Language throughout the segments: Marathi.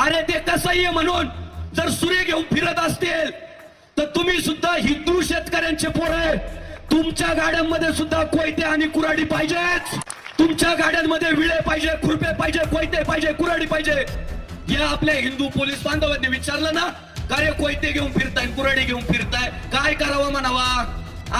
अरे ते कसंही म्हणून जर सुरे घेऊन फिरत असतील तर तुम्ही सुद्धा हिंदू शेतकऱ्यांचे पोरं, तुमच्या गाड्यांमध्ये सुद्धा कोयते आणि कुऱ्हाडी पाहिजेच. तुमच्या गाड्यांमध्ये विळे पाहिजे, खुरपे पाहिजे, कोयते पाहिजे, कुऱ्हाडी पाहिजे. या आपल्या हिंदू पोलीस बांधवांनी विचारलं ना, का रे कोयते घेऊन फिरताय, कुऱ्हाडी घेऊन फिरताय, काय करावं म्हणावा?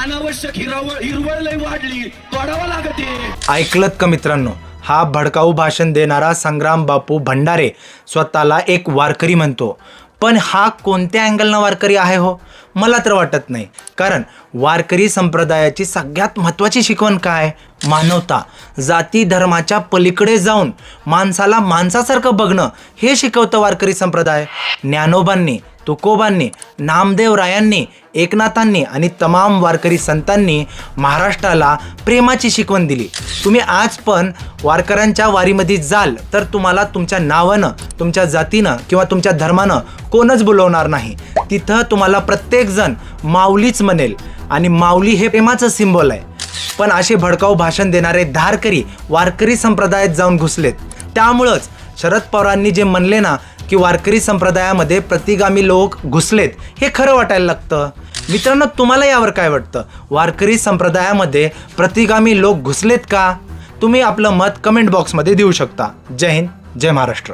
अनावश्यक हिरवळ लई वाढली, तोडावं लागते. ऐकलत का मित्रांनो? हा भडकाऊ भाषण देणारा संग्राम बापू भंडारे स्वतःला एक वारकरी म्हणतो. पण हा कोणत्या अँगलनं वारकरी आहे हो? मला तर वाटत नाही. कारण वारकरी संप्रदायाची सगळ्यात महत्त्वाची शिकवण काय? मानवता. जाती धर्माच्या पलीकडे जाऊन माणसाला माणसासारखं बघणं हे शिकवतं वारकरी संप्रदाय. ज्ञानोबांनी, तुकोबांनी, नामदेवरायांनी, एकनाथांनी आणि तमाम वारकरी संतांनी महाराष्ट्राला प्रेमाची शिकवण दिली. तुम्ही आज पण वारकऱ्यांच्या वारीमध्ये जाल तर तुम्हाला तुमच्या नावानं, तुमच्या जातीनं किंवा तुमच्या धर्मानं कोणच बोलवणार नाही. तिथं तुम्हाला प्रत्येकजण माऊलीच म्हणेल आणि माऊली हे प्रेमाचं सिम्बॉल आहे. पण असे भडकाऊ भाषण देणारे धारकरी वारकरी संप्रदायात जाऊन घुसलेत. त्यामुळंच शरद पवारांनी जे म्हणले ना की वारकरी संप्रदायामध्ये प्रतिगामी लोक घुसलेत, हे खरं वाटायला लागतं. मित्रांनो, तुम्हाला यावर काय वाटतं? वारकरी संप्रदायामध्ये प्रतिगामी लोक घुसलेत का? तुम्ही आपलं मत कमेंट बॉक्समध्ये देऊ शकता. जय हिंद, जय महाराष्ट्र.